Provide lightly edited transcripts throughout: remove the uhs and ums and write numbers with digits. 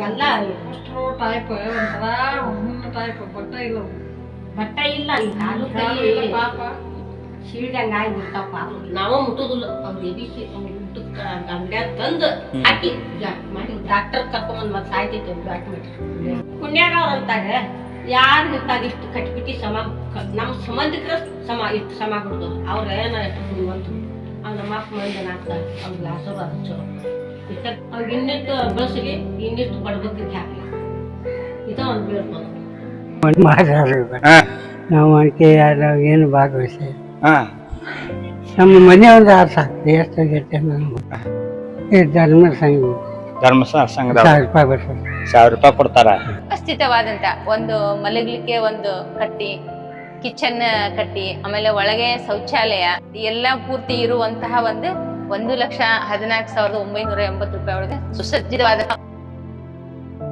ಎಲ್ಲ ಟೈಪ್ ಒಂಥರ type but ಇಲ್ಲ ಈ ಕಾಲು ಕೈ ಪಾಪ ಸೀಳ್ದಂಗ ಆಗ್ಬಿಡ್ತಾವ ಪಾಪ ನಾವ ಮುಟ್ಟುದಿಲ್ಲ ಅವ್ರು ಎಬಿಸಿ ಊಟಕ್ಕೆ ಅಂಗಡ್ಯಾಗ ತಂದು ಹಾಕಿ ಮಾಡಿ ಡಾಕ್ಟರ್ ಕರ್ಕೊಂಡ್ ಮತ್ತೆ ಸಾಯ್ತೈತಿ ಬ್ಯಾಟ್ ಮಾಡಿ ಪುಣ್ಯಾಗ ಅವ್ರ ಅಂತಾರೆ ಯಾರು ಇಂತಾಗ ಇಷ್ಟು ಕಟ್ಬಿಟ್ಟಿ ಸಮ ನಮ್ಮ ಸಂಬಂಧಿಕರ ಇಷ್ಟು ಸಮ ಬಿಡ್ದು ಅವ್ರ ಏನ ಎಷ್ಟು ಬಂತು ಅವ್ರ ನಮ್ಮ ಅಪ್ಪ ಮಂದಿನ ಆಗ್ತ ಅವ್ರಿಗೆ ಆಶೀರ್ವಾದ ಚಲೋ ಅವ್ರಿಗೆ ಇನ್ನಿಟ್ಟು ಬಳಸಿಗೆ ಇನ್ನಿಷ್ಟು ಬಡಬಗ್ರಿಗೆ ಹಾಕಿ ಇದ ಒಂದು ಬೇಡ್ಬೋದು ನಾವು ಅದಕ್ಕೆ ಏನು ಭಾಗವಹಿಸಿ ನಮ್ಮ ಮನೆ ಒಂದು ಆರ್ಸ ಎಷ್ಟಾಗೈತೆ ನಮ್ಗೆ ಧರ್ಮಸ್ಥಳ ಸಂಘದ ₹1000 ಕೊಡ್ತಾರ. ವ್ಯವಸ್ಥಿತವಾದಂತ ಒಂದು ಮಲಗಲಿಕ್ಕೆ ಒಂದು ಕಟ್ಟಿ, ಕಿಚನ್ ಕಟ್ಟಿ, ಆಮೇಲೆ ಒಳಗೆ ಶೌಚಾಲಯ ಎಲ್ಲ ಪೂರ್ತಿ ಇರುವಂತಹ ಒಂದು ₹1,14,980 ಒಳಗೆ ಸುಸಜ್ಜಿತವಾದ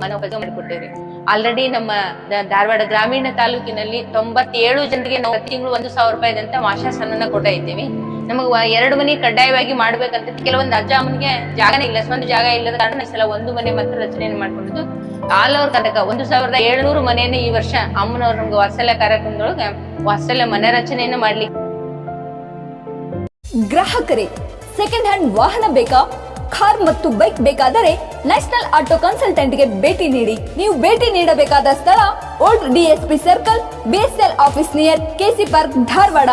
ಮನೋಪಜ ಮಾಡಿಕೊಟ್ಟೇವ್ರಿ. ಆಲ್ರೆಡಿ ನಮ್ಮ ಧಾರವಾಡ ಗ್ರಾಮೀಣ ತಾಲೂಕಿನಲ್ಲಿ 97 ಜನರಿಗೆ ನಾವು ತಿಂಗಳು ₹1,000 ಮಾಶಾಸನ ಕೊಡ್ತಾ ಇದ್ದೀವಿ. ನಮಗ್ 2 ಮನೆ ಕಡ್ಡಾಯವಾಗಿ ಮಾಡ್ಬೇಕಂತ ಕೆಲವೊಂದು ಅಜ್ಜ ಅಮ್ಮನಿಗೆ ಜಾಗನೇ ಇಲ್ಲ, ಸ್ವಂತ ಜಾಗ ಇಲ್ಲದ ಕಾರಣ ಈ ಸಲ 1 ಮನೆ ಮಾತ್ರ ರಚನೆಯನ್ನು ಮಾಡ್ಕೊಂಡಿದ್ದು ಆಲ್ ಓವರ್ ಕರ್ನಾಟಕ 1,700 ಮನೆಯನ್ನು ಈ ವರ್ಷ ಅಮ್ಮನವ್ರು ನಮ್ಗೆ ವಾತ್ಸಲ್ಯ ಕಾರ್ಯಕ್ರಮದೊಳಗೆ ವಾತ್ಸಲ್ಯ ಮನೆ ರಚನೆಯನ್ನು ಮಾಡ್ಲಿಕ್ಕೆ. ಗ್ರಾಹಕರೇ, ಸೆಕೆಂಡ್ ಹ್ಯಾಂಡ್ ವಾಹನ ಬೇಕಾ? ಕಾರ್ ಮತ್ತು ಬೈಕ್ ಬೇಕಾದರೆ ನ್ಯಾಷನಲ್ ಆಟೋ ಕನ್ಸಲ್ಟೆಂಟ್ಗೆ ಭೇಟಿ ನೀಡಿ. ನೀವು ಭೇಟಿ ನೀಡಬೇಕಾದ ಸ್ಥಳ old DSP circle, BSL office near KC park, Dharwad.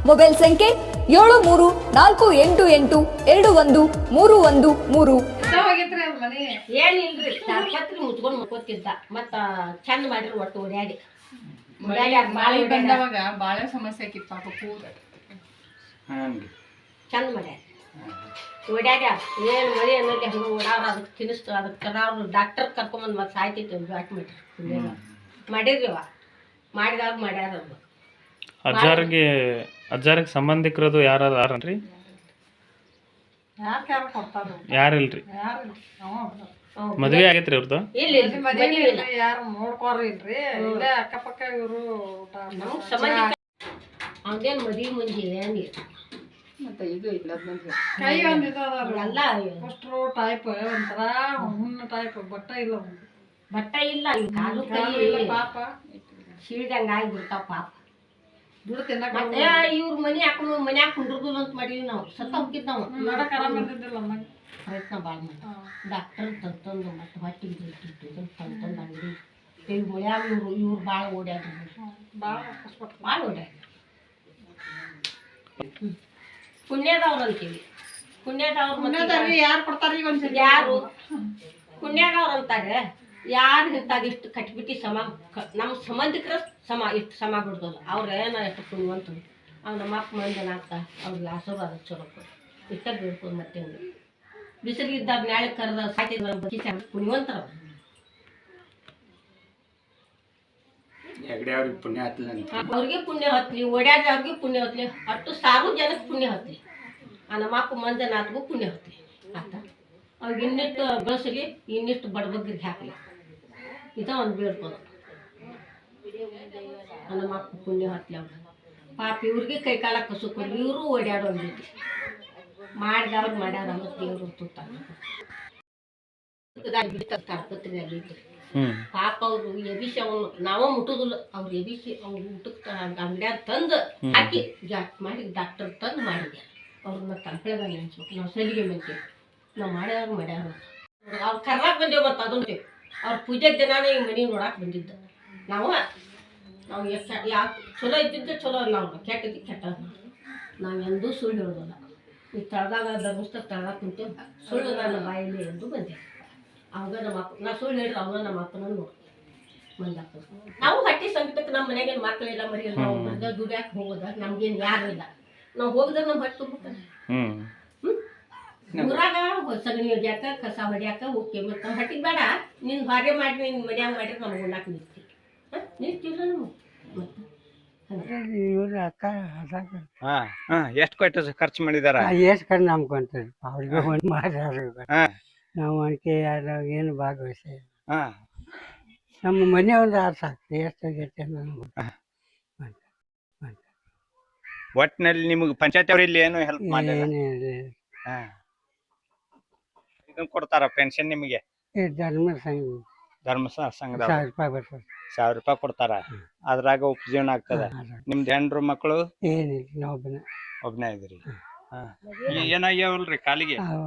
Mobile ಸಂಖ್ಯೆ 7348821313. ಏನಿಲ್ರಿ ಛತ್ರಿ ಮುಚ್ಕೊಂಡ್ ಮುಕ್ಕೋತಿದ್ದ ಮತ್ತ ಚಂದ ಮಾಡಿರಿ ಒಟ್ಟು ಓಡ್ಯಾಡಿ ಬಾಳೆ ಬಂದವಾಗ ಬಾಳೆ ಸಮಸ್ಯೆ ಆಗಿತ್ತು ಪಾಪ ಕೂದ ಚಂದ ಮಾಡ್ಯಾರ ಓಡ್ಯಾಡ ಏನು ಮಳಿ ಅನ್ನೋದು ಹಂಗ ಓಡಾರ ಅದಕ್ಕೆ ತಿನ್ನಿಸ್ತು ಅದಕ್ಕೆ ಅವ್ರು ಡಾಕ್ಟರ್ ಕರ್ಕೊಂಬಂದು ಮತ್ತೆ ಸಾಯ್ತೈತಿ ಬ್ಯಾಟ್ ಮಾಡ್ರಿ ಮಾಡಿರ್ಲಿವ ಮಾಡಿದವ್ರು ಮಾಡ್ಯಾರ ಅವ್ರು. ಅಜ್ಜಾರಿಗೆ ಸಂಬಂಧಿಕರದು ಯಾರನ್ರಿ? ಯಾರಿಲ್ರಿ? ಮದ್ವೆ ಆಗೈತ್ರಿ ಅವ್ರದ್ದು? ಯಾರು ನೋಡ್ಕೋರಿಲ್ರಿ, ಇಲ್ಲೇ ಅಕ್ಕಪಕ್ಕ ಇವರು ಅದೇನ್ ಮದ್ವಿ ಮುಂಜಿ ಏನಿಲ್ಲ ಮತ್ತೆ ಇದು ಇಲ್ಲ ಕೈ ಒಂದಿಲ್ಲ ಅಷ್ಟು ಟೈಪ್ ಒಂಥರ ಟೈಪ್ ಬಟ್ಟ ಇಲ್ಲ ಈ ಕಾಲು ಕೈ ಪಾಪ ಸೀಳ್ದಂಗ ಆಗ್ಬಿಡ್ತಾವ ಪಾಪ ಮತ್ತೆ ಇವ್ರ ಮನೆ ಹಾಕೊಂಡು ಮನ್ಯಾಗ ಕುಂಡ್ರದಿಲ್ಲ ಅಂತ ಮಾಡೀವಿ ನಾವು. ಸತ್ತ ಹೋಗಿದ್ ನಾವು ಪ್ರಯತ್ನ ಭಾಳ ಮಾಡಿ ಡಾಕ್ಟರ್ ತಂತಂದು ಮತ್ತೆ ಹೊಟ್ಟಿಗೆ ತಂತಂದು ಅಂಗಡಿ ಇವ್ ಮನ್ಯಾಗ ಇವ್ರು ಭಾಳ ಓಡ್ಯಾಡ್ರಿ, ಭಾಳ ಓಡ್ಯಾಡ್ರಿ. ಪುಣ್ಯದವ್ರು ಅಂತೀವಿ. ಪುಣ್ಯದವ್ರು ಯಾರು ಕೊಡ್ತಾರ? ಯಾರು ಪುಣ್ಯದವ್ರು ಅಂತಾರೆ ಯಾರು ಇಂತಾಗ ಇಷ್ಟು ಕಟ್ಬಿಟ್ಟಿ ನಮ್ಮ ಸಂಬಂಧಿಕರ ಇಷ್ಟು ಸಮ ಬಿಡ್ದಲ್ಲ ಅವ್ರ ಏನ ಎಷ್ಟು ಪುಣ್ಯವಂತ ಅವ್ರು ನಮ್ಮ ಅಪ್ಪ ಮಂದಿನ ಆಗ್ತ ಅವ್ರಿಗೆ ಆಶೀರ್ವಾದ ಚಲೋ ಇಷ್ಟ ಬೇಡ್ಕೊಂಡು ಮತ್ತೆ ಬಿಸಿಲಿದ್ದಾಗ ನ್ಯಾಳೆ ಕರೆದ ಸಾಕಿದ್ರ ಪುಣ್ಯವಂತರ ಅವ್ರಿಗೆ ಪುಣ್ಯ ಹತ್ಲಿ, ಓಡ್ಯಾಡ್ದವ್ರಿಗೆ ಪುಣ್ಯ ಹತ್ಲಿ, ಅಷ್ಟು ಸಾರು ಜನಕ್ಕೆ ಪುಣ್ಯ ಹತ್ಲಿ, ನಮ್ಮ ಅಪ್ಪ ಮಂದಿನಾಥಗೂ ಪುಣ್ಯ ಹತ್ಲಿ ಆತ. ಅವ್ರಿಗೆ ಇನ್ನಿಷ್ಟು ಬಳಸಿಗೆ ಇನ್ನಿಷ್ಟು ಬಡಬಗ್ರಿಗೆ ಹಾಕಲಿ ಇದ ಒಂದು ಬೇಡ್ಬೋದು. ನಮ್ಮ ಅಪ್ಪ ಪುಣ್ಯ ಹತ್ಲಿ ಅವ್ರು ಪಾಪ ಇವ್ರಿಗೆ ಕೈ ಕಾಲ ಕಸು ಕೊಡ್ಲಿ, ಇವರು ಓಡಾಡೋಂಗೈತಿ ಮಾಡಿದವ್ರು ಮಾಡ್ಯಾರ ಅಂದ್ರೆ ದೇವ್ರು ತುತ್ತಾಡ್ಕೊತೀವಿ. ಪಾಪ ಅವ್ರು ಎಬಿಸಿ ಅವನು ನಾವ ಮುಟ್ಟುದಿಲ್ಲ, ಅವ್ರು ಎಬಿಸಿ ಅವ್ರು ಊಟಕ್ಕೆ ಅಂಗಡ್ಯಾಗ ತಂದು ಹಾಕಿ ಮಾಡಿ ಡಾಕ್ಟರ್ ತಂದು ಮಾಡಿದ್ಯಾರ. ಅವ್ರನ್ನ ಕಂಪ್ಲೇಂಟ್ ನೆನ್ಸ್ಬೇಕು ನಾವು ಸಲಿಗೆ ಮಂತೇವೆ ನಾವು ಮಾಡ್ಯಾರ ಅವ್ರು ಕರ್ನಾಕ್ ಬಂದೇವು ಮತ್ತು ಅದೊಂದು ಅವ್ರ ಪೂಜೆ ದಿನಾನೇ ಈ ಮನೆ ನೋಡಕ್ಕೆ ಬಂದಿದ್ದ ನಾವು ಎಷ್ಟು ಯಾಕೆ ಚಲೋ ಇದ್ದಿದ್ದೆ ಚಲೋ ನಾವು ಕೆಟ್ಟದ್ದು ಕೆಟ್ಟ ನಾವು ಎಂದೂ ಸುಳ್ಳು ಹೇಳೋದಲ್ಲ. ಈ ತಳದಾಗ ಧರ್ಮಸ್ಥಳ ತಳದಾಗ ಕುಂತೇವೆ ಸುಳ್ಳು ನನ್ನ ಬಾಯಲ್ಲಿ ಎಂದು ಬಂದೆ. ಅವಾಗ ನಮ್ಮ ಅಪ್ಪ ನಾ ಸುಳ್ಳು ಹೇಳಿದ್ರೆ ಅವನ ನಮ್ಮ ಅಪ್ಪನ ನೋಡಿ ಮಂದಾಕ ನಾವು ಹಟ್ಟಿ ಸಂಕಟಕ್ಕೆ ನಮ್ಮ ಮನೆಗೇನು ಮಕ್ಕಳಿಲ್ಲ ಮರಿಯಲ್ಲ, ನಾವು ಬಂದ ದುಡ್ಯಾಕೆ ಹೋಗೋದ ನಮ್ಗೇನು ಯಾರು ಇಲ್ಲ, ನಾವು ಹೋಗಿದ್ರೆ ನಮ್ಮ ಹೊಟ್ಟೆ ತುಂಬ್ತಾರೆ. ಊರಾಗ ಸಗಣಿ ಹೊಡ್ಯಾಕ ಕಸ ಹೊಡ್ಯಾಕ ಹೋಗ್ತೇವೆ ಮತ್ತು ನಮ್ಮ ಹಟ್ಟಿಗೆ ಬೇಡ ನಿನ್ನ ಹೊರೆ ಮಾಡಿ ನಿನ್ನ ಮನ್ಯಾಗ ಮಾಡಿದ್ರೆ ನಮ್ಗೆ ಉಣ್ಣಾಕ ನಿಲ್ತೀವಿ ನಿಲ್ತಿಲ್ಲ ನಮಗೆ ಮತ್ತೆ ಎಷ್ಟು ಕೊಟ್ಟು ಖರ್ಚು ಮಾಡಿದಾರ? ಎಷ್ಟು ಕಡೆ ನಂಬ್ಕೊಂತೀವಿ ಅವ್ರಿಗೆ ಒಂದು ಮಾತಾಡ್ರಿ. ನಾವು ಅದಕ್ಕೆ ಏನು ಭಾಗವಹಿಸಿ ನಮ್ಮ ಮನೆ ಒಂದು ಆರ್ಸ ಎಷ್ಟಾಗೈತೆ ನಮ್ಗೆ. ಒಟ್ಟಿನಲ್ಲಿ ನಿಮಗೆ ಪಂಚಾಯತ್ ಅವ್ರು ಇಲ್ಲಿ ಏನು ಹೆಲ್ಪ್ ಮಾಡಿ ಇದನ್ನ ಕೊಡ್ತಾರ ಪೆನ್ಷನ್ ನಿಮಗೆ? ಈ ಧರ್ಮ ಸಂಘ ಧರ್ಮಸ್ಥಳ ಸಂಘದವ್ರು 1000 ರೂಪಾಯಿ ಬರ್ತದೆ. 1000 ರೂಪಾಯಿ ಕೊಡ್ತಾರ. ಅದ್ರಾಗ ಉಪಜೀವನ ಆಗ್ತದ. ನಿಮ್ದು ಹೆಂಡ್ರು ಮಕ್ಕಳು ಏನಿಲ್ಲ ನಾವೊಬ್ಬನ ಒಬ್ನೇ ಇದ್ರಿ. ಏನಾಗ್ಯಾವಲ್ರಿ ಕಾಲಿಗೆ? ಅವ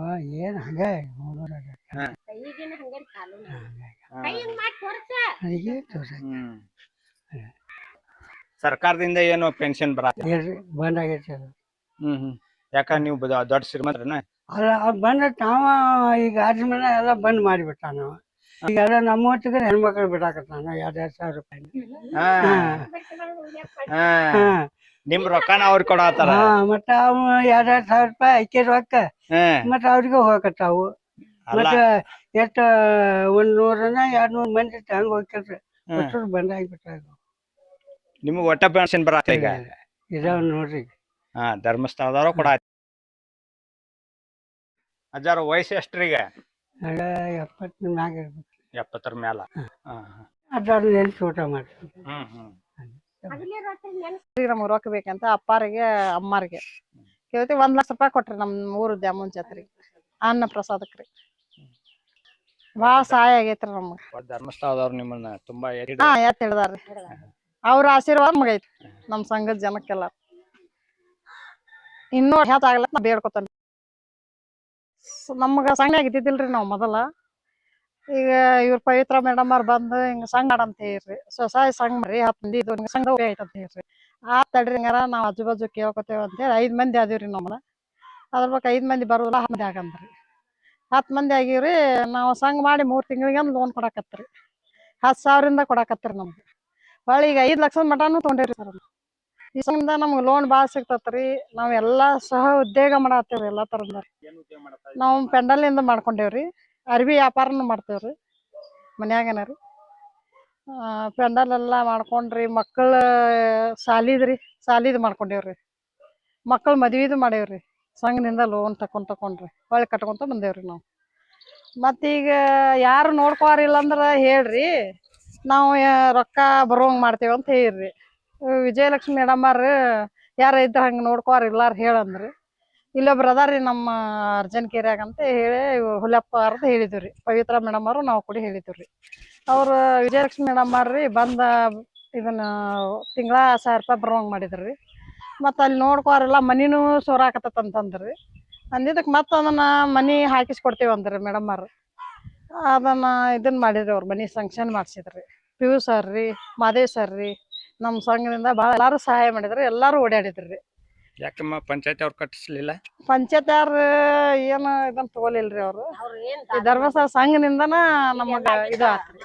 ಏನು ಹಂಗ ನೋಡೋರಾಗ ಈಗಿನ ಹಂಗೇನ್ ಕಾಲು ಕೈ ಹಿಂಗ್ ಮಾಡಿ ತೋರ್ಸ. ಅದಕ್ಕೆ ತೋರ್ಸ ಸರ್ಕಾರದಿಂದ ಏನು ಪೆನ್ಷನ್ ಬರತ್ತೆ? ಹೇಳ್ರಿ ಬಂದ್ ಆಗೈತೆ ಅದು. ಯಾಕ ನೀವು ದೊಡ್ಡ ಶ್ರೀಮಂತರನ? ಅಲ್ಲ ಅದು ಬಂದ ನಾವ ಈಗ ಆದ್ಮೇಲೆ ಎಲ್ಲ ಬಂದ್ ಮಾಡಿಬಿಟ್ಟ ನಾವು. ಈಗ ಎಲ್ಲ ನಮ್ಮ ಹೊತ್ತಿಗೆ ಹೆಣ್ಮಕ್ಳು ಬಿಡಾಕತ್ತಾನ 2,000 ರೂಪಾಯಿ. ನಿಮ್ ರೊಕ್ಕನ ಅವ್ರಿಗೆ ಕೊಡತ್ತಾರ. ಮತ್ತ ಅವ 2,000 ರೂಪಾಯಿ ಐಕೆ ರೊಕ್ಕ ಮತ್ತ ಅವ್ರಿಗೆ ಹೋಗಕತ್ತಾವು. ಮತ್ತ ಎಷ್ಟ 100-200 ಮಂದಿ ಹಂಗ ಹೋಗ್ತಿರ್ರಿ. ಅಷ್ಟು ಬಂದ್ ಆಗಿಬಿಟ್ಟ. ನಿಮ್ಗೆ ಒಟ್ಟ ಪೆನ್ಷನ್ ಬರತ್ತ ಈಗ? ಇದಾವ ನೋಡ್ರಿ. ಧರ್ಮಸ್ಥಳದವ್ರ ಕೊಡ. ಅಜ್ಜಾರ ವಯಸ್ಸು ಎಷ್ಟ್ರಿ ಈಗ? 70 ಮ್ಯಾಗ ಇರ್ಬೇಕು. 70 ಮ್ಯಾಲ. ಅದಾರು ನೆನ್ಸಿ ಊಟ ಮಾಡ್ತೀವಿ. ನಮ್ಗೆ ರೊಕ್ಕ ಬೇಕಂತ ಅಪ್ಪಾರಿಗೆ ಅಮ್ಮಾರಿಗೆ ಕೇಳ್ತಿ 1 ಲಕ್ಷ ರೂಪಾಯಿ ಕೊಟ್ರಿ ನಮ್ ಊರು ದ್ಯಾಮನ್ ಜಾತ್ರೆಗೆ ಅನ್ನ ಪ್ರಸಾದಕ್ರಿ. ಬಾಳ ಸಹಾಯ ಆಗೈತ್ರಿ ನಮ್ಗ. ಧರ್ಮಸ್ಥಳದವ್ರು ನಿಮ್ಮನ್ನ ತುಂಬಾ ಎತ್ ಹಿಡ್ದಾರ್ರಿ. ಅವ್ರ ಆಶೀರ್ವಾದ ಮಗೈತಿ ನಮ್ ಸಂಘದ ಜನಕ್ಕೆಲ್ಲ. ಇನ್ನೂ ಹೆಚ್ಚಾಗಲ್ಲ ನಾ ಬೇಡ್ಕೊತಾನೆ. ನಮ್ಗ ಸಂಘ ಇದ್ದಿದ್ದಿಲ್ರಿ ನಾವ್ ಮೊದಲ. ಈಗ ಇವ್ರ ಪವಿತ್ರ ಮೇಡಮ್ ಅವ್ರು ಬಂದು ಹಿಂಗ ಸಂಘ ಮಾಡಂತ ಹೇಳ್ರಿ. ಸ್ವಸಹಾಯ ಸಂಘ ಮಾಡ್ರಿ 10 ಮಂದಿ ಇದು ಸಂಘ ಐತಂತ ಹೇಳ್ರಿ. ತಡ್ರಿ ಹಂಗಾರ ನಾವ್ ಆಜು ಬಾಜು ಕೇಳ್ಕೊತೇವ ಅಂತ ಹೇಳಿ 5 ಮಂದಿ ಆದಿವ್ರಿ ನಮ್ಮನ್ನ. ಅದ್ರ ಬಗ್ಗೆ 5 ಮಂದಿ ಬರೋದಿಲ್ಲ 10 ಮಂದಿ ಆಗಂದ್ರಿ. 10 ಮಂದಿ ಆಗಿವ್ರಿ. ನಾವು ಸಂಘ ಮಾಡಿ 3 ತಿಂಗಳಿಗೆ ಲೋನ್ ಕೊಡಾಕತ್ರಿ. 10,000 ಕೊಡಾಕತ್ರಿ ನಮ್ಗೆ. ಹೊಳ್ಳಿ ಈಗ 5 ಲಕ್ಷದ ಮಟಾನು ತೊಗೊಂಡೇವ್ರಿ ಸರ್. ಈ ಸಂಘದಿಂದ ನಮ್ಗೆ ಲೋನ್ ಭಾಳ ಸಿಗ್ತತ್ರಿ. ನಾವೆಲ್ಲಾ ಸಹ ಉದ್ಯೋಗ ಮಾಡತ್ತೇವ್ರಿ ಎಲ್ಲಾ ತರದಿಂದ. ನಾವು ಪೆಂಡಲಿಂದ ಮಾಡ್ಕೊಂಡೇವ್ರಿ. ಅರ್ಬಿ ವ್ಯಾಪಾರನು ಮಾಡ್ತೇವ್ರಿ ಮನ್ಯಾಗನ ರೀ. ಪೆಂಡಲ್ ಎಲ್ಲಾ ಮಾಡ್ಕೊಂಡ್ರಿ. ಮಕ್ಕಳ ಸಾಲಿದ್ ಮಾಡ್ಕೊಂಡೇವ್ರಿ. ಮಕ್ಕಳ ಮದ್ವಿದು ಮಾಡೇವ್ರಿ. ಸಂಘದಿಂದ ಲೋನ್ ತಕೊಂಡ್ರಿ ಹೊಳ್ಳಿ ಕಟ್ಕೊಂತ ಬಂದೇವ್ರಿ ನಾವು. ಮತ್ತೀಗ ಯಾರು ನೋಡ್ಕೋರಿಲ್ಲ ಅಂದ್ರ ಹೇಳ್ರಿ, ನಾವು ರೊಕ್ಕ ಬರೋಂಗ್ ಮಾಡ್ತೇವ ಅಂತ ಹೇಳ್ರಿ. ವಿಜಯಲಕ್ಷ್ಮಿ ಮೇಡಮ್ ಅವ್ರ ಯಾರ ಇದ್ರ ಹಂಗ ನೋಡ್ಕೋರ್ ಇಲ್ಲಾರ ಹೇಳಂದ್ರಿ. ಇಲ್ಲೊಬ್ರು ಅದಾರ್ರಿ ನಮ್ಮ ಅರ್ಜನ್ ಕೇರ್ಯಾಗ ಅಂತ ಹೇಳಿ ಹುಲಿಯಪ್ಪ ಅಂತ ಹೇಳಿದ್ರಿ. ಪವಿತ್ರ ಮೇಡಮ್ ಅವರು ನಾವು ಕೂಡ ಹೇಳಿದ್ರಿ. ಅವ್ರು ವಿಜಯಲಕ್ಷ್ಮಿ ಮೇಡಮ್ ಅವ್ರಿ ಬಂದ ಇದನ್ನ ತಿಂಗಳ 1000 ರೂಪಾಯಿ ಬರೋಂಗ್ ಮಾಡಿದ್ರಿ. ಮತ್ತ ಅಲ್ಲಿ ನೋಡ್ಕೋರಿಲ್ಲ ಮನಿನೂ ಸೋರಾಕತ್ತಂತಂದ್ರಿ. ಅಂದಿದ್ದಕ್ ಮತ್ತ ಅದನ್ನ ಮನಿ ಹಾಕಿಸ್ಕೊಡ್ತೇವ ಅಂದ್ರಿ ಮೇಡಮ್ ಅವ್ರು. ಅದನ್ನ ಇದನ್ ಮಾಡಿದ್ರಿ. ಅವ್ರ ಮನಿ ಸಂಕ್ಷನ್ ಮಾಡ್ಸಿದ್ರಿ. PU ಸರ್ ರೀ, ಮಾದೇವ್ ಸರ್ ರೀ, ನಮ್ ಸಂಘದಿಂದ ಭಾಳ ಎಲ್ಲಾರು ಸಹಾಯ ಮಾಡಿದ್ರಿ. ಎಲ್ಲಾರು ಓಡಾಡಿದ್ರಿ. ಯಾಕಮ್ಮ ಪಂಚಾಯತ್ ಅವ್ರು ಕಟ್ಟಿಸ್ಲಿಲ್ಲ? ಪಂಚಾಯತ್ ಅವ್ರ ಏನು ಇದನ್ನ ತಗೋಲಿಲ್ರಿ. ಅವ್ರು ಈ ಧರ್ಮಸ್ಥಳ ಸಂಘದಿಂದನ ನಮಗ ಇದು ಆತ್ರಿ.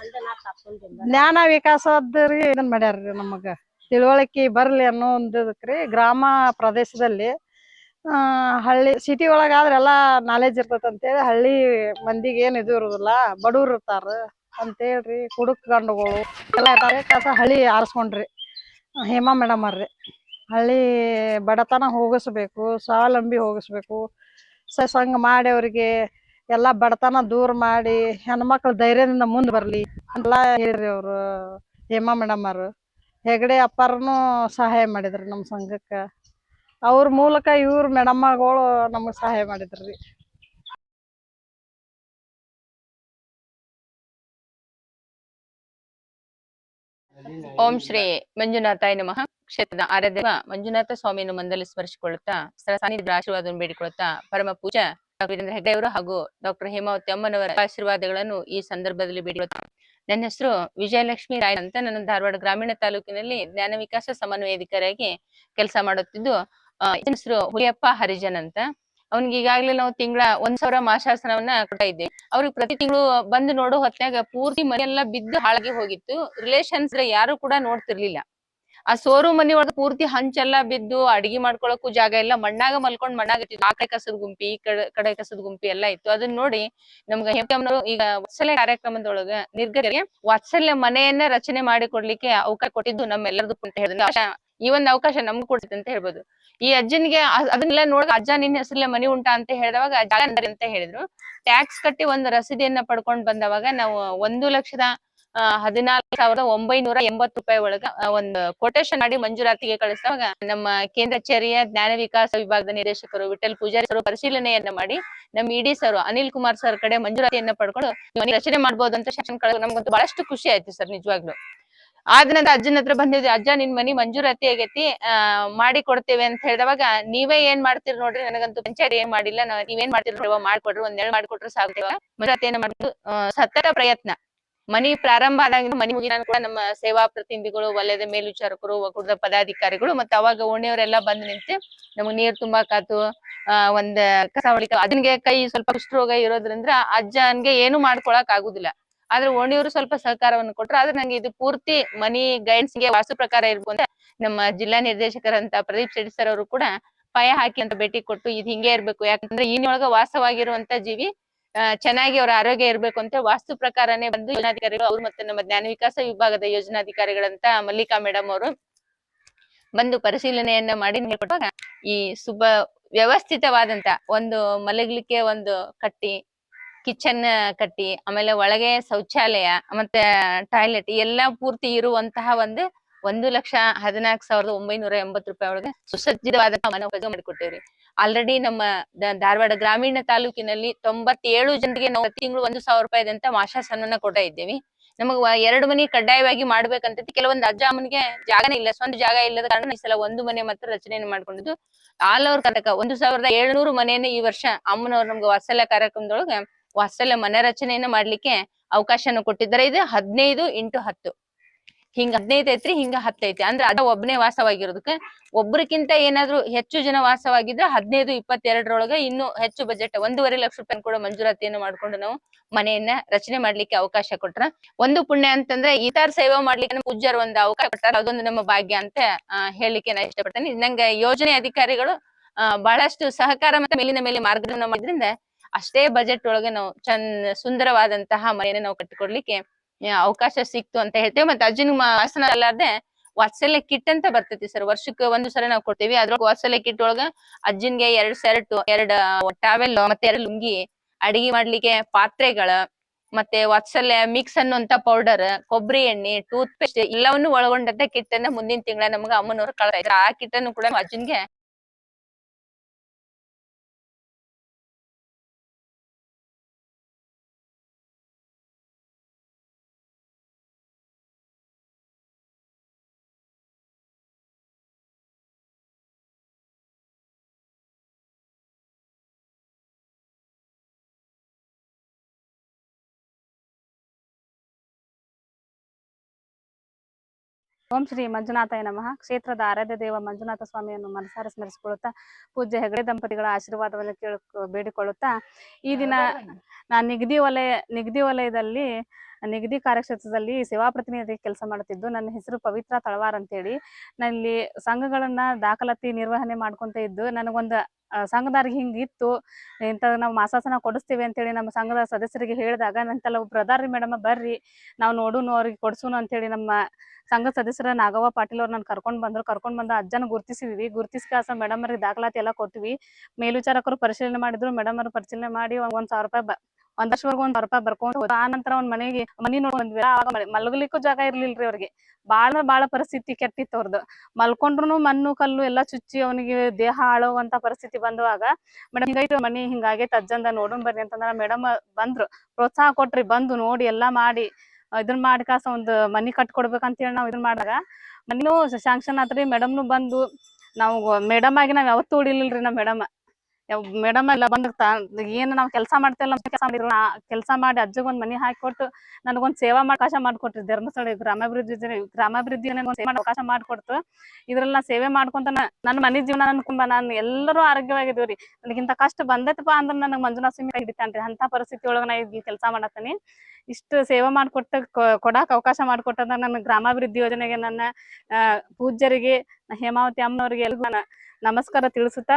ಜ್ಞಾನ ವಿಕಾಸದ್ರಿ ಇದನ್ ಮಾಡ್ಯಾರ್ರಿ. ನಮಗ ತಿಳುವಳಿಕೆ ಬರ್ಲಿ ಅನ್ನೋ ಒಂದಕ್ರಿ. ಗ್ರಾಮ ಪ್ರದೇಶದಲ್ಲಿ ಹಳ್ಳಿ ಸಿಟಿ ಒಳಗಾದ್ರೆ ಎಲ್ಲಾ ನಾಲೆಜ್ ಇರ್ತೈತಿ ಅಂತೇಳಿ ಹಳ್ಳಿ ಮಂದಿಗೆ ಏನ್ ಇದು ಇರುದಿಲ್ಲ, ಬಡವ್ರು ಇರ್ತಾರ ಅಂತೇಳ್ರಿ. ಕುಡುಕ್ ಗಂಡುಗಳು ಎಲ್ಲ ಇರ್ತಾರೆ. ಹಳ್ಳಿ ಆರಿಸ್ಕೊಂಡ್ರಿ ಹೇಮಾ ಮೇಡಮ್ ಅವ್ರಿ. ಹಳ್ಳಿ ಬಡತನ ಹೋಗಿಸ್ಬೇಕು, ಸ್ವಾವಲಂಬಿ ಹೋಗಿಸ್ಬೇಕು, ಸಂಘ ಮಾಡಿ ಅವ್ರಿಗೆ ಎಲ್ಲಾ ಬಡತನ ದೂರ ಮಾಡಿ ಹೆಣ್ಮಕ್ಳು ಧೈರ್ಯದಿಂದ ಮುಂದೆ ಬರ್ಲಿ ಅಂತೆಲ್ಲ ಹೇಳ್ರಿ. ಅವ್ರು ಹೇಮಾ ಮೇಡಮ್ ಅವ್ರು. ಹೆಗಡೆ ಅಪ್ಪಾರನು ಸಹಾಯ ಮಾಡಿದ್ರಿ ನಮ್ ಸಂಘಕ್ಕ. ಅವ್ರ ಮೂಲಕ ಇವ್ರ ಮೇಡಮ್ಮಗಳು ನಮಗ್ ಸಹಾಯ ಮಾಡಿದ್ರಿ. ಓಂ ಶ್ರೀ ಮಂಜುನಾಥಾಯ ನಮಃ. ಕ್ಷೇತ್ರದ ಆರಾಧ್ಯ ಮಂಜುನಾಥ ಸ್ವಾಮಿಯನ್ನು ಮಂದಲಿ ಸ್ಮರಿಸಿಕೊಳ್ಳುತ್ತಾ ಸ್ಥಳ ಸಾನ್ನಿಧ್ಯ ಆಶೀರ್ವಾದವನ್ನು ಬೇಡಿಕೊಳ್ಳುತ್ತಾ ಪರಮ ಪೂಜಾ ಡಾಕ್ಟರ್ ವೀರೇಂದ್ರ ಹೆಗ್ಡೆ ಅವರು ಹಾಗೂ ಡಾಕ್ಟರ್ ಹೇಮಾವತಿ ಅಮ್ಮನವರ ಆಶೀರ್ವಾದಗಳನ್ನು ಈ ಸಂದರ್ಭದಲ್ಲಿ ಬೇಡಿಕೊಳ್ಳುತ್ತಾ, ನನ್ನ ಹೆಸರು ವಿಜಯಲಕ್ಷ್ಮಿ ರಾಯ್ ಅಂತ. ನಾನು ಧಾರವಾಡ ಗ್ರಾಮೀಣ ತಾಲೂಕಿನಲ್ಲಿ ಜ್ಞಾನ ವಿಕಾಸ ಸಮನ್ವಯಾಧಿಕಾರಿಯಾಗಿ ಕೆಲಸ ಮಾಡುತ್ತಿದ್ದು, ಹೆಸರು ಹುಲಿಯಪ್ಪ ಹರಿಜನ್ ಅಂತ. ಅವ್ನಿಗೆ ಈಗಾಗ್ಲೇ ನಾವು ತಿಂಗಳ 1,000 ಮಾಸಾಸನವನ್ನ ಕೊಡ್ತಾ ಇದ್ದೇವೆ. ಅವ್ರಿಗೆ ಪ್ರತಿ ತಿಂಗಳು ಬಂದು ನೋಡೋ ಹೊತ್ನಾಗ ಪೂರ್ತಿ ಮನೆ ಎಲ್ಲ ಬಿದ್ದು ಹಾಳಾಗಿ ಹೋಗಿತ್ತು. ರಿಲೇಷನ್ಸ್ ಯಾರು ಕೂಡ ನೋಡ್ತಿರ್ಲಿಲ್ಲ. ಆ ಸೋರು ಮನಿ ಒಳಗ ಪೂರ್ತಿ ಹಂಚೆಲ್ಲ ಬಿದ್ದು ಅಡಿಗೆ ಮಾಡ್ಕೊಳಕ್ಕೂ ಜಾಗ ಇಲ್ಲ. ಮಣ್ಣಾಗ ಮಲ್ಕೊಂಡ್ ಮಣ್ಣಾಗ ಆ ಕಡೆ ಕಸದ ಗುಂಪಿ ಈ ಕಡೆ ಕಸದ ಗುಂಪಿ ಎಲ್ಲ ಇತ್ತು. ಅದನ್ನ ನೋಡಿ ನಮ್ಗೆ ಹೇಮರು ಈಗ ವಾತ್ಸಲ್ಯ ಕಾರ್ಯಕ್ರಮದೊಳಗ ನಿರ್ಗರಿಗೆ ವಾತ್ಸಲ್ಯ ಮನೆಯನ್ನ ರಚನೆ ಮಾಡಿ ಕೊಡ್ಲಿಕ್ಕೆ ಅವಕಾಶ ಕೊಟ್ಟಿದ್ದು ನಮ್ಮೆಲ್ಲರದು ಅಂತ ಹೇಳಿದ್ರೆ ಈ ಒಂದು ಅವಕಾಶ ನಮ್ಗೂ ಕೊಡ್ತೈತೆ ಅಂತ ಹೇಳ್ಬೋದು. ಈ ಅಜ್ಜನಿಗೆ ಅದನ್ನೆಲ್ಲ ನೋಡಿದ ಅಜ್ಜ ನಿನ್ನ ಹೆಸರಲ್ಲೇ ಮನಿ ಉಂಟಾ ಅಂತ ಹೇಳಿದವಾಗ ಜಾಗ ಅಂತ ಹೇಳಿದ್ರು. ಟ್ಯಾಕ್ಸ್ ಕಟ್ಟಿ ಒಂದು ರಸೀದಿಯನ್ನ ಪಡ್ಕೊಂಡ್ ಬಂದವಾಗ ನಾವು 1,00,000 14,980 ಒಳಗ ಒಂದು ಕೊಟೇಶನ್ ಮಾಡಿ ಮಂಜೂರಾತಿಗೆ ಕಳಿಸುವಾಗ ನಮ್ಮ ಕೇಂದ್ರ ಕಚೇರಿಯ ಜ್ಞಾನ ವಿಕಾಸ ವಿಭಾಗದ ನಿರ್ದೇಶಕರು ವಿಠಲ್ ಪೂಜಾರಿ ಅವರು ಪರಿಶೀಲನೆಯನ್ನ ಮಾಡಿ ನಮ್ಮ ಇಡಿ ಸರ್ ಅನಿಲ್ ಕುಮಾರ್ ಸರ್ ಕಡೆ ಮಂಜೂರಾತಿಯನ್ನ ಪಡ್ಕೊಂಡು ಮನೆ ರಚನೆ ಮಾಡ್ಬೋದು ಅಂತ ಶಾಸನ ಕಳೆದ ನಮ್ಗಂತೂ ಬಹಳಷ್ಟು ಖುಷಿ ಆಯ್ತು ಸರ್ ನಿಜವಾಗ್ಲು. ಆದ ನಂತರ ಅಜ್ಜನ ಹತ್ರ ಬಂದಿದ್ವಿ, ಅಜ್ಜ ನಿನ್ ಮನಿ ಮಂಜೂರಾತಿ ಆಗೈತಿ ಮಾಡಿ ಕೊಡ್ತೇವೆ ಅಂತ ಹೇಳಿದವಾಗ ನೀವೇ ಏನ್ ಮಾಡ್ತೀರಿ ನೋಡ್ರಿ, ನನಗಂತೂ ಪಂಚಾಯತ್ ಏನ್ ಮಾಡಿಲ್ಲ, ನೀವೇನ್ ಮಾಡ್ತೀರಿ ಮಾಡ್ಕೊಡ್ರಿ, ಒಂದ್ ನೆರಳು ಮಾಡ್ಕೊಟ್ರೆ ಸಾಕು. ಮಂಜೂರಾತಿಯನ್ನ ಮಾಡ್ಬಿಟ್ಟು ಸತತ ಪ್ರಯತ್ನ ಮನಿ ಪ್ರಾರಂಭ ಆದಾಗ ಮನಿ ಮುಗಿನ ಕೂಡ ನಮ್ಮ ಸೇವಾ ಪ್ರತಿನಿಧಿಗಳು, ವಲಯದ ಮೇಲ್ವಿಚಾರಕರು, ಒಕ್ಕೂಟದ ಪದಾಧಿಕಾರಿಗಳು ಮತ್ತೆ ಅವಾಗ ಓಣಿಯವರೆಲ್ಲ ಬಂದು ನಿಂತು ನಮಗ್ ನೀರ್ ತುಂಬಾಕಾತು, ಒಂದ್ ಕಸ ಹೊಡಿಕ ಅದನ್ಗೆ ಕೈ ಸ್ವಲ್ಪ ಕುಷ್ಠರೋಗ ಇರೋದ್ರಿಂದ ಅಜ್ಜನ್ಗೆ ಏನು ಮಾಡ್ಕೊಳಕ್ ಆಗುದಿಲ್ಲ. ಆದ್ರೆ ಓಣಿಯವರು ಸ್ವಲ್ಪ ಸಹಕಾರವನ್ನು ಕೊಟ್ರು. ಆದ್ರೆ ನಂಗೆ ಇದು ಪೂರ್ತಿ ಮನಿ ಗೈಡ್ಸ್ ಗೆ ವಾಸ್ತು ಪ್ರಕಾರ ಇರ್ಬೋದು ಅಂತ ನಮ್ಮ ಜಿಲ್ಲಾ ನಿರ್ದೇಶಕರಂತ ಪ್ರದೀಪ್ ಶೆಟ್ಟಿ ಸರ್ ಅವರು ಕೂಡ ಪಾಯ ಹಾಕಿ ಅಂತ ಭೇಟಿ ಕೊಟ್ಟು ಇದು ಹಿಂಗೆ ಇರ್ಬೇಕು, ಯಾಕಂದ್ರೆ ಈನೊಳಗ ವಾಸವಾಗಿರುವಂತ ಜೀವಿ ಚೆನ್ನಾಗಿ ಅವರ ಆರೋಗ್ಯ ಇರ್ಬೇಕು ಅಂತ ವಾಸ್ತು ಪ್ರಕಾರನೇ ಬಂದು ಯೋಜನಾಧಿಕಾರಿಗಳು ಅವ್ರು ಮತ್ತೆ ನಮ್ಮ ಜ್ಞಾನ ವಿಕಾಸ ವಿಭಾಗದ ಯೋಜನಾಧಿಕಾರಿಗಳಂತ ಮಲ್ಲಿಕಾ ಮೇಡಮ್ ಅವರು ಬಂದು ಪರಿಶೀಲನೆಯನ್ನ ಮಾಡಿ ಹೇಳ್ಕೊಟ್ಟಾಗ ಈ ವ್ಯವಸ್ಥಿತವಾದಂತ ಒಂದು ಮಲಗ್ಲಿಕ್ಕೆ ಒಂದು ಕಟ್ಟಿ, ಕಿಚನ್ ಕಟ್ಟಿ, ಆಮೇಲೆ ಒಳಗೆ ಶೌಚಾಲಯ ಮತ್ತೆ ಟಾಯ್ಲೆಟ್ ಎಲ್ಲ ಪೂರ್ತಿ ಇರುವಂತಹ 1,14,980 ರೂಪಾಯಿ ಒಳಗೆ ಸುಸಜ್ಜಿತವಾದ ಮನೋಪಯೋಗ ಮಾಡಿಕೊಟ್ಟೇವ್ರಿ. ಆಲ್ರೆಡಿ ನಮ್ಮ ಧಾರವಾಡ ಗ್ರಾಮೀಣ ತಾಲೂಕಿನಲ್ಲಿ 97 ಜನರಿಗೆ ನಾವು ತಿಂಗಳು 1,000 ರೂಪಾಯಿದಂತ ಮಾಶಾಸನವನ್ನ ಕೊಡ್ತಾ ಇದ್ದೇವೆ. ನಮಗ್ 2 ಮನಿ ಕಡ್ಡಾಯವಾಗಿ ಮಾಡ್ಬೇಕಂತ ಕೆಲವೊಂದು ಅಜ್ಜ ಅಮ್ಮನಿಗೆ ಜಾಗನೇ ಇಲ್ಲ, ಸ್ವಂತ ಜಾಗ ಇಲ್ಲದ ಕಾರಣ ಈ ಸಲ 1 ಮನೆ ಮಾತ್ರ ರಚನೆಯನ್ನು ಮಾಡ್ಕೊಂಡಿದ್ದು. ಆಲ್ ಓವರ್ ಕರ್ನಾಟಕ 1,700 ಮನೆಯನ್ನ ಈ ವರ್ಷ ಅಮ್ಮನವ್ರು ನಮ್ಗೆ ವಾತ್ಸಲ್ಯ ಕಾರ್ಯಕ್ರಮದೊಳಗೆ ವಾತ್ಸಲ್ಯ ಮನೆ ರಚನೆಯನ್ನ ಮಾಡ್ಲಿಕ್ಕೆ ಅವಕಾಶನ ಕೊಟ್ಟಿದ್ದಾರೆ. ಇದು 15x10 ಹಿಂಗ 15 ಐತ್ರಿ, ಹಿಂಗ 10 ಐತಿ. ಅಂದ್ರೆ ಅದ ಒಬ್ಬನೇ ವಾಸವಾಗಿರೋದಕ್ಕೆ ಒಬ್ರಕ್ಕಿಂತ ಏನಾದ್ರು ಹೆಚ್ಚು ಜನ ವಾಸವಾಗಿದ್ರೆ 15-22 ಇನ್ನೂ ಹೆಚ್ಚು ಬಜೆಟ್ 1.5 ಲಕ್ಷ ರೂಪಾಯಿ ಕೂಡ ಮಂಜೂರಾತಿಯನ್ನು ಮಾಡ್ಕೊಂಡು ನಾವು ಮನೆಯನ್ನ ರಚನೆ ಮಾಡ್ಲಿಕ್ಕೆ ಅವಕಾಶ ಕೊಟ್ರ. ಒಂದು ಪುಣ್ಯ ಅಂತಂದ್ರೆ ಇತರ ಸೇವೆ ಮಾಡ್ಲಿಕ್ಕೆ ಪೂಜ್ಯರು ಒಂದು ಅವಕಾಶ ಕೊಟ್ಟಾರ, ಅದೊಂದು ನಮ್ಮ ಭಾಗ್ಯ ಅಂತ ಹೇಳಿಕ್ಕೆ ನಾ ಇಷ್ಟಪಡ್ತೇನೆ. ನಂಗೆ ಯೋಜನೆ ಅಧಿಕಾರಿಗಳು ಬಹಳಷ್ಟು ಸಹಕಾರ ಮತ್ತೆ ಮೇಲಿನ ಮೇಲೆ ಮಾರ್ಗದರ್ಶನ ಮಾಡಿದ್ರಿಂದ ಅಷ್ಟೇ ಬಜೆಟ್ ಒಳಗೆ ನಾವು ಸುಂದರವಾದಂತಹ ಮನೆಯನ್ನ ನಾವು ಕಟ್ಟಿಕೊಡ್ಲಿಕ್ಕೆ ಅವಕಾಶ ಸಿಕ್ತು ಅಂತ ಹೇಳ್ತೇವೆ. ಮತ್ತೆ ಅಜ್ಜನ ವಾಸನ ಅಲ್ಲಾರ್ದೆ ವಾತ್ಸಲ್ಯ ಕಿಟ್ ಅಂತ ಬರ್ತೈತಿ ಸರ್, ವರ್ಷಕ್ಕೆ 1 ಸಲ ನಾವು ಕೊಡ್ತೇವಿ. ಅದ್ರೊಳಗೆ ವಾತ್ಸಲ್ಯ ಕಿಟ್ ಒಳಗ ಅಜ್ಜನ್ಗೆ 2 ಶರ್ಟ್, 2 ಟಾವೆಲ್ ಮತ್ತೆ 2 ಲುಂಗಿ, ಅಡಿಗೆ ಮಾಡ್ಲಿಕ್ಕೆ ಪಾತ್ರೆಗಳ ಮತ್ತೆ ವಾತ್ಸಲ್ಯ ಮಿಕ್ಸ್ ಅನ್ನುವಂತ ಪೌಡರ್, ಕೊಬ್ಬರಿ ಎಣ್ಣೆ, ಟೂತ್ ಪೇಸ್ಟ್ ಎಲ್ಲವನ್ನು ಒಳಗೊಂಡಂತ ಕಿಟ್ ಅನ್ನ ಮುಂದಿನ ತಿಂಗಳ ನಮ್ಗೆ ಅಮ್ಮನವರು ಕಳ್ತಾ ಇದ್ರು. ಆ ಕಿಟ್ ಅನ್ನು ಕೂಡ ಅಜ್ಜನ್ಗೆ ಓಂ ಶ್ರೀ ಮಂಜುನಾಥಾಯ ನಮಃ. ಕ್ಷೇತ್ರದ ಆರಾಧ್ಯ ದೇವ ಮಂಜುನಾಥ ಸ್ವಾಮಿಯನ್ನು ಮನಸಾರ ಸ್ಮರಿಸಿಕೊಳ್ಳುತ್ತಾ ಪೂಜ್ಯ ಹೆಗಡೆ ದಂಪತಿಗಳ ಆಶೀರ್ವಾದವನ್ನು ಬೇಡಿಕೊಳ್ಳುತ್ತಾ ಈ ದಿನ ನಾನು ನಿಗದಿ ವಲಯದಲ್ಲಿ ನಿಗದಿ ಕಾರ್ಯಕ್ಷೇತ್ರದಲ್ಲಿ ಸೇವಾ ಪ್ರತಿನಿಧಿ ಕೆಲಸ ಮಾಡುತ್ತಿದ್ದು, ನನ್ನ ಹೆಸರು ಪವಿತ್ರ ತಳವಾರ್ ಅಂತೇಳಿ. ನಲ್ಲಿ ಸಂಘಗಳನ್ನ ದಾಖಲಾತಿ ನಿರ್ವಹಣೆ ಮಾಡ್ಕೊಂತ ಇದ್ದು, ನನಗೊಂದು ಸಂಘದವ್ರಿಗೆ ಹಿಂಗಿತ್ತು, ಇಂಥ ನಾವು ಮಾಸಾಸನ ಕೊಡಿಸ್ತೀವಿ ಅಂತೇಳಿ ನಮ್ಮ ಸಂಘದ ಸದಸ್ಯರಿಗೆ ಹೇಳಿದಾಗ ನಂತೆಲ್ಲ ಬ್ರದರ್ ಮೇಡಮ್ ಬರ್ರಿ ನಾವು ನೋಡುನು ಅವ್ರಿಗೆ ಕೊಡ್ಸುನು ಅಂತೇಳಿ ನಮ್ಮ ಸಂಘ ಸದಸ್ಯರ ನಾಗವ್ವ ಪಾಟೀಲ್ ಅವ್ರು ನಾನು ಕರ್ಕೊಂಡ್ ಬಂದು ಅಜ್ಜನ ಗುರ್ತಿಸಿದ್ವಿ. ಗುರ್ತಿಸ್ಕಾಸ ಮೇಡಮ್ ಅವ್ರಿಗೆ ದಾಖಲಾತಿ ಎಲ್ಲ ಕೊಟ್ವಿ. ಮೇಲ್ವಿಚಾರಕರು ಪರಿಶೀಲನೆ ಮಾಡಿದ್ರು. ಮೇಡಮ್ ಅವ್ರು ಪರಿಶೀಲನೆ ಮಾಡಿ 1,000 ರೂಪಾಯಿ ಒಂದ್ ವರ್ಷವರೆಗೂ 1,000 ರೂಪಾಯಿ ಬರ್ಕೊಂಡು ಹೋದ. ಆ ನಂತರ ಒಂದ್ ಮನಿ ನೋಡ್ಕೊಂಡ್ವಿ. ಆವಾಗ ಮಲಗಲಿಕ್ಕೂ ಜಾಗ ಇರ್ಲಿಲ್ರಿ ಅವ್ರಿಗೆ. ಬಾಳ ಪರಿಸ್ಥಿತಿ ಕೆಟ್ಟಿತ್ತು ಅವ್ರದ್ದು. ಮಲ್ಕೊಂಡ್ರು ಮಣ್ಣು ಕಲ್ಲು ಎಲ್ಲಾ ಚುಚ್ಚಿ ಅವನಿಗೆ ದೇಹ ಹಾಳುವಂತ ಪರಿಸ್ಥಿತಿ ಬಂದುವಾಗ ಮೇಡಮ್ ಹಿಂಗೈತಿ ಮನಿ ಹಿಂಗಾಗೈತೆ ಅಜ್ಜಂದ ನೋಡೋಣ ಬರ್ರಿ ಅಂತಂದ್ರ ಮೇಡಮ್ ಬಂದ್ರು, ಪ್ರೋತ್ಸಾಹ ಕೊಟ್ರಿ, ಬಂದು ನೋಡಿ ಎಲ್ಲಾ ಮಾಡಿ ಇದನ್ನ ಮಾಡಿ ಕಾಸ ಒಂದು ಮನಿ ಕಟ್ಕೊಡ್ಬೇಕಂತ ಹೇಳಿ ನಾವು ಇದನ್ನ ಮಾಡಿದಾಗ ಮನಿನೂ ಶಾಂಕ್ಷನ್ ಆತ್ರಿ. ಮೇಡಮ್ನು ಬಂದು ನಾವು ಮೇಡಮ್ ಆಗಿ ನಾವ್ ಯಾವತ್ತೂ ಉಳಿಲಿಲ್ರಿ. ನಮ್ಮ ಮೇಡಮ್ ಎಲ್ಲ ಬಂದ ಏನ್ ನಾವ್ ಕೆಲಸ ಮಾಡ್ತೇವಲ್ಲ ಕೆಲಸ ಮಾಡಿದ್ರು. ಕೆಲಸ ಮಾಡಿ ಅಜ್ಜಗೊಂದ್ ಮನಿ ಹಾಕಿ ಕೊಟ್ಟು ನನಗೊಂದ್ ಸೇವಾ ಅವಕಾಶ ಮಾಡ್ಕೊಟ್ರಿ. ಧರ್ಮಸ್ಥಳ ಗ್ರಾಮಾಭಿವೃದ್ಧಿ ಅವಕಾಶ ಮಾಡ್ಕೊಡ್ತು. ಇದ್ರಲ್ಲಿ ನಾ ಸೇವೆ ಮಾಡ್ಕೊಂತ ನನ್ನ ಮನಿ ಜೀವನ ಅನ್ಕೊಂಬ ನಾನು ಎಲ್ಲರೂ ಆರೋಗ್ಯವಾಗಿದ್ದೀವ್ರಿ. ನನಗಿಂತ ಕಷ್ಟ ಬಂದೈತಪ್ಪ ಅಂದ್ರೆ ನನಗ್ ಮಂಜುನಾಥ ಸ್ವಾಮಿ ಹಿಡಿತಾನ್ರಿ. ಅಂತ ಪರಿಸ್ಥಿತಿ ಒಳಗ ನಾ ಈಗ ಕೆಲಸ ಮಾಡತ್ತೀನಿ. ಇಷ್ಟು ಸೇವೆ ಕೊಡಾಕ್ ಅವಕಾಶ ಮಾಡ್ಕೊಟ್ಟದ ನನ್ನ ಗ್ರಾಮಾಭಿವೃದ್ಧಿ ಯೋಜನೆಗೆ ನನ್ನ ಪೂಜ್ಯರಿಗೆ ಹೇಮಾವತಿ ಅಮ್ಮನವ್ರಿಗೆ ಎಲ್ರಿಗೂ ನಮಸ್ಕಾರ ತಿಳಿಸುತ್ತಾ